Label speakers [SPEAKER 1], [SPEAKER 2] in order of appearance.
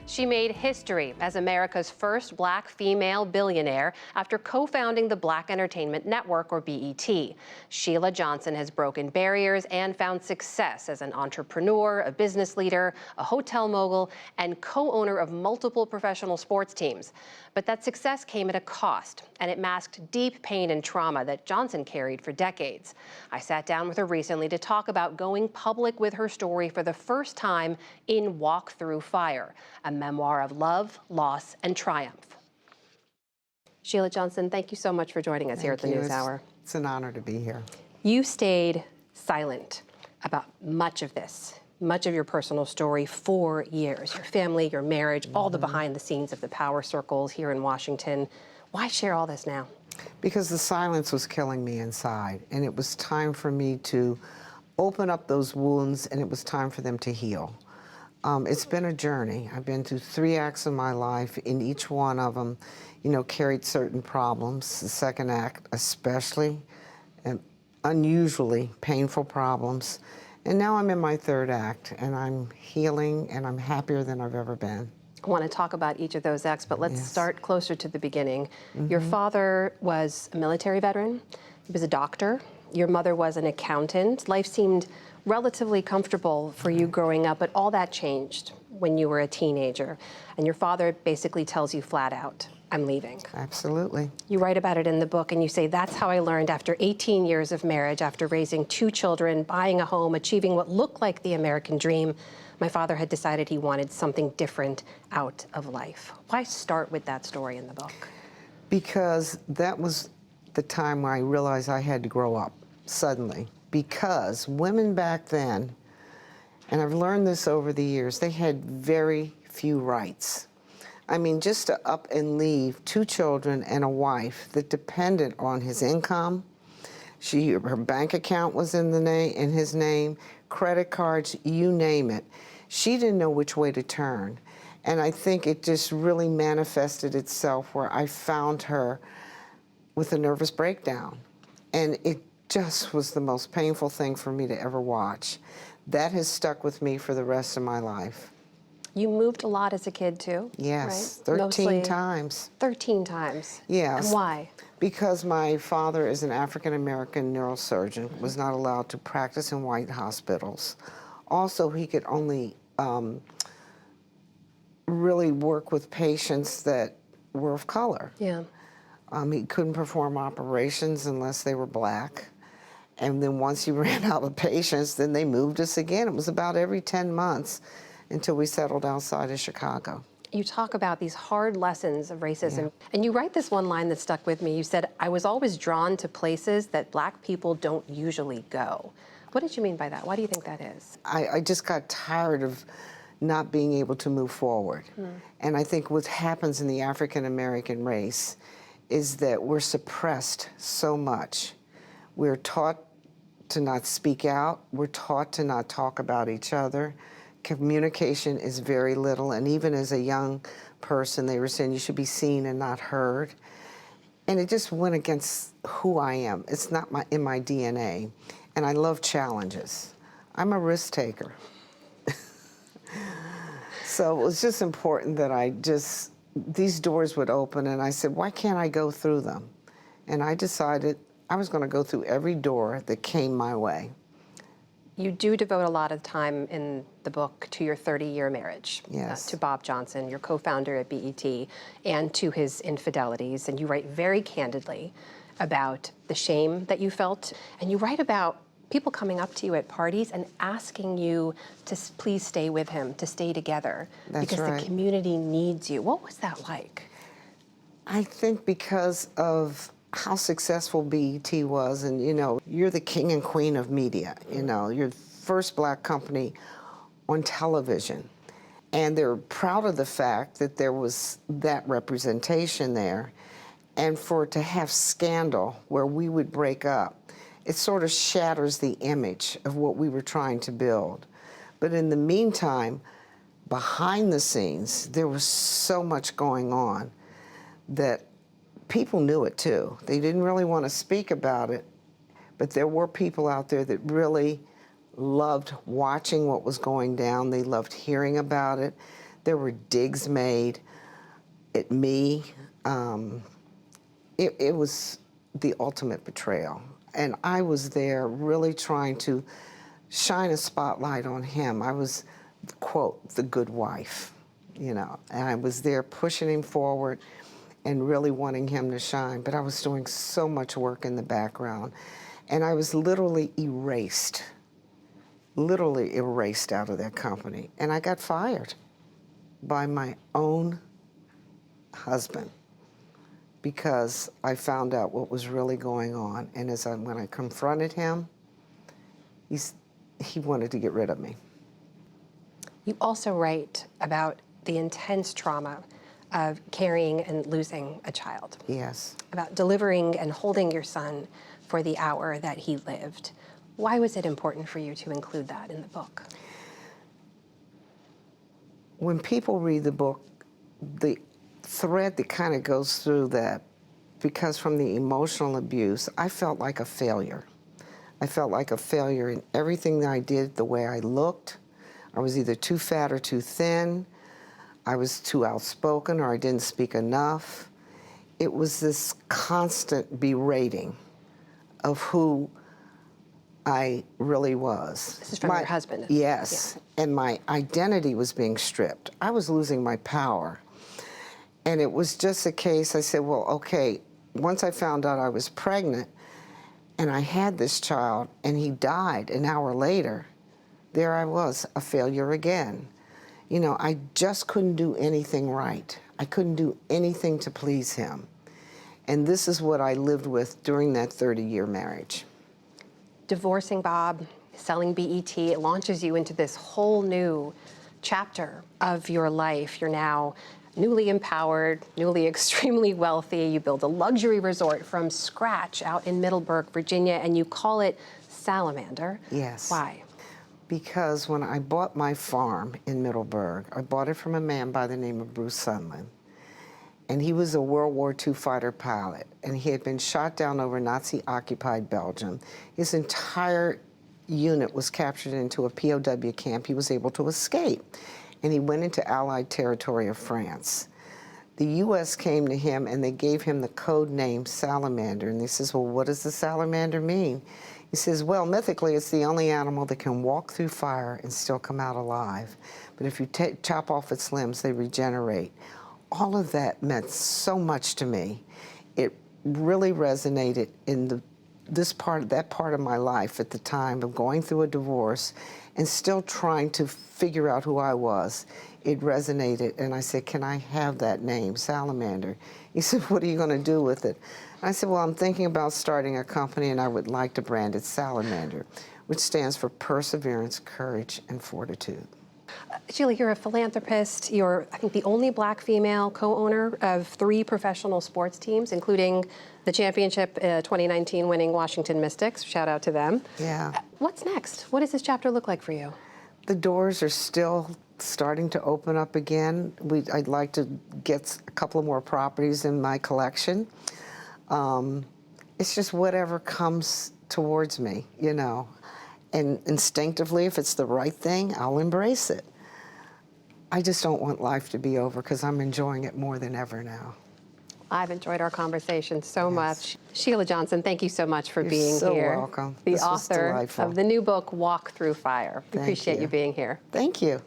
[SPEAKER 1] She made history as America's first Black female billionaire after co-founding the Black Entertainment Network, or BET. Sheila Johnson has broken barriers and found success as an entrepreneur, a business leader, a hotel mogul, and co-owner of multiple professional sports teams. But that success came at a cost, and it masked deep pain and trauma that Johnson carried for decades. I sat down with her recently to talk about going public with her story for the first time in Walk Through Fire, a memoir of love, loss, and triumph. Sheila Johnson, thank you so much for joining us here at the NewsHour.
[SPEAKER 2] It's an honor to be here.
[SPEAKER 1] You stayed silent about much of this, much of your personal story for years. Your family, your marriage, all the behind the scenes of the power circles here in Washington. Why share all this now?
[SPEAKER 2] Because the silence was killing me inside, and it was time for me to open up those wounds, and it was time for them to heal. It's been a journey. I've been through 3 acts of my life. In each one of them, carried certain problems. The second act especially, and unusually painful problems. And now I'm in my 3rd act, and I'm healing, and I'm happier than I've ever been.
[SPEAKER 1] I want to talk about each of those acts, but let's start closer to the beginning. Your father was a military veteran. He was a doctor. Your mother was an accountant. Life seemed relatively comfortable for you growing up, but all that changed when you were a teenager. And your father basically tells you flat out, I'm leaving.
[SPEAKER 2] Absolutely.
[SPEAKER 1] You write about it in the book, and you say, that's how I learned after 18 years of marriage, after raising 2 children, buying a home, achieving what looked like the American dream, my father had decided he wanted something different out of life. Why start with that story in the book?
[SPEAKER 2] Because that was the time where I realized I had to grow up suddenly. Because women back then, and I've learned this over the years, they had very few rights. I mean, just to up and leave 2 children and a wife that depended on his income. Her bank account was in his name, credit cards, you name it. She didn't know which way to turn. And I think it just really manifested itself where I found her with a nervous breakdown. And it just was the most painful thing for me to ever watch. That has stuck with me for the rest of my life.
[SPEAKER 1] You moved a lot as a kid, too?
[SPEAKER 2] Yes,
[SPEAKER 1] right?
[SPEAKER 2] 13 times.
[SPEAKER 1] 13 times?
[SPEAKER 2] Yes.
[SPEAKER 1] And why?
[SPEAKER 2] Because my father is an African-American neurosurgeon, was not allowed to practice in white hospitals. Also, he could only really work with patients that were of color.
[SPEAKER 1] Yeah.
[SPEAKER 2] He couldn't perform operations unless they were Black. And then once he ran out of patients, then they moved us again. It was about every 10 months until we settled outside of Chicago.
[SPEAKER 1] You talk about these hard lessons of racism, and you write this one line that stuck with me. You said, I was always drawn to places that Black people don't usually go. What did you mean by that? Why do you think that is?
[SPEAKER 2] I just got tired of not being able to move forward. And I think what happens in the African-American race is that we're suppressed so much. We're taught to not speak out. We're taught to not talk about each other. Communication is very little, and even as a young person, they were saying you should be seen and not heard. And it just went against who I am. It's not in my DNA, and I love challenges. I'm a risk taker. So it was just important that these doors would open, and I said, why can't I go through them? And I decided I was going to go through every door that came my way.
[SPEAKER 1] You do devote a lot of time in the book to your 30-year marriage, to Bob Johnson, your co-founder at BET, and to his infidelities. And you write very candidly about the shame that you felt. And you write about people coming up to you at parties and asking you to please stay with him, to stay together. Because the community needs you. What was that like?
[SPEAKER 2] I think because of how successful BET was, and you're the king and queen of media, you're the first Black company on television. And they're proud of the fact that there was that representation there. And for it to have scandal where we would break up, it sort of shatters the image of what we were trying to build. But in the meantime, behind the scenes, there was so much going on that people knew it too. They didn't really want to speak about it, but there were people out there that really loved watching what was going down. They loved hearing about it. There were digs made at me. It was the ultimate betrayal. And I was there really trying to shine a spotlight on him. I was, quote, the good wife, you know, and I was there pushing him forward and really wanting him to shine. But I was doing so much work in the background. And I was literally erased out of that company. And I got fired by my own husband because I found out what was really going on. And when I confronted him, he wanted to get rid of me.
[SPEAKER 1] You also write about the intense trauma of carrying and losing a child.
[SPEAKER 2] Yes.
[SPEAKER 1] About delivering and holding your son for the hour that he lived. Why was it important for you to include that in the book?
[SPEAKER 2] When people read the book, the thread that kind of goes through that, because from the emotional abuse, I felt like a failure. I felt like a failure in everything that I did, the way I looked. I was either too fat or too thin. I was too outspoken or I didn't speak enough. It was this constant berating of who I really was.
[SPEAKER 1] This is from your husband.
[SPEAKER 2] Yes,
[SPEAKER 1] yeah.
[SPEAKER 2] And my identity was being stripped. I was losing my power. And it was just a case, I said, well, okay, once I found out I was pregnant and I had this child and he died an hour later, there I was, a failure again. You know, I just couldn't do anything right. I couldn't do anything to please him. And this is what I lived with during that 30-year marriage. Divorcing
[SPEAKER 1] Bob, selling BET, it launches you into this whole new chapter of your life. You're now newly empowered, newly extremely wealthy. You build a luxury resort from scratch out in Middleburg, Virginia, and you call it Salamander.
[SPEAKER 2] Yes.
[SPEAKER 1] Why?
[SPEAKER 2] Because when I bought my farm in Middleburg, I bought it from a man by the name of Bruce Sunland. And he was a World War II fighter pilot, and he had been shot down over Nazi-occupied Belgium. His entire unit was captured into a POW camp. He was able to escape, and he went into Allied territory of France. The U.S. came to him, and they gave him the code name Salamander, and he says, well, what does the salamander mean? He says, well, mythically, it's the only animal that can walk through fire and still come out alive. But if you chop off its limbs, they regenerate. All of that meant so much to me. It really resonated in that part of my life at the time of going through a divorce and still trying to figure out who I was. It resonated, and I said, can I have that name, Salamander? He said, what are you going to do with it? And I said, well, I'm thinking about starting a company, and I would like to brand it Salamander, which stands for perseverance, courage, and fortitude.
[SPEAKER 1] Sheila, you're a philanthropist. You're, I think, the only Black female co-owner of 3 professional sports teams, including the championship 2019 winning Washington Mystics. Shout out to them.
[SPEAKER 2] Yeah.
[SPEAKER 1] What's next? What does this chapter look like for you?
[SPEAKER 2] The doors are still starting to open up again. I'd like to get a couple of more properties in my collection. It's just whatever comes towards me, you know. And instinctively, if it's the right thing, I'll embrace it. I just don't want life to be over because I'm enjoying it more than ever now.
[SPEAKER 1] I've enjoyed our conversation so much. Sheila Johnson, thank you so much for being
[SPEAKER 2] so
[SPEAKER 1] here.
[SPEAKER 2] Welcome.
[SPEAKER 1] The
[SPEAKER 2] This was
[SPEAKER 1] author
[SPEAKER 2] delightful.
[SPEAKER 1] of the new book, Walk Through Fire. We appreciate you being here.
[SPEAKER 2] Thank you.